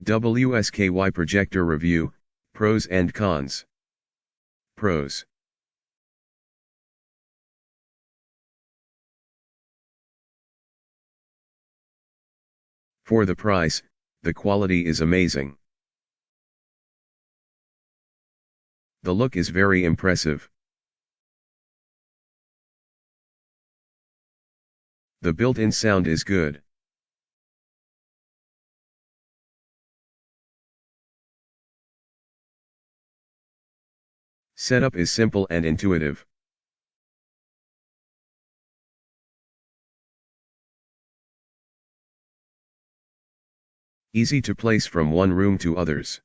Wsky Projector Review, Pros and Cons. Pros. For the price, the quality is amazing. The look is very impressive. The built-in sound is good. Setup is simple and intuitive. Easy to place from one room to others.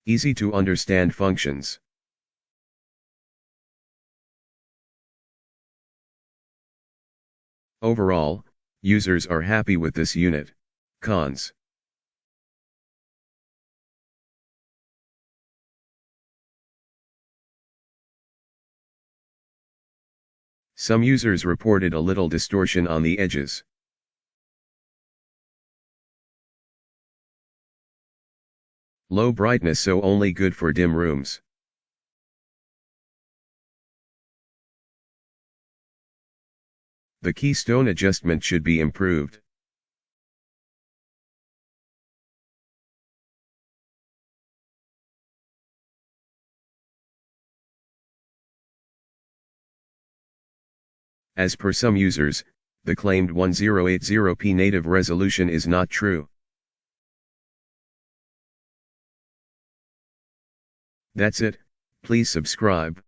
Easy to understand functions. Overall, users are happy with this unit. Cons. Some users reported a little distortion on the edges. Low brightness, so only good for dim rooms. The keystone adjustment should be improved. As per some users, the claimed 1080p native resolution is not true. That's it. Please subscribe.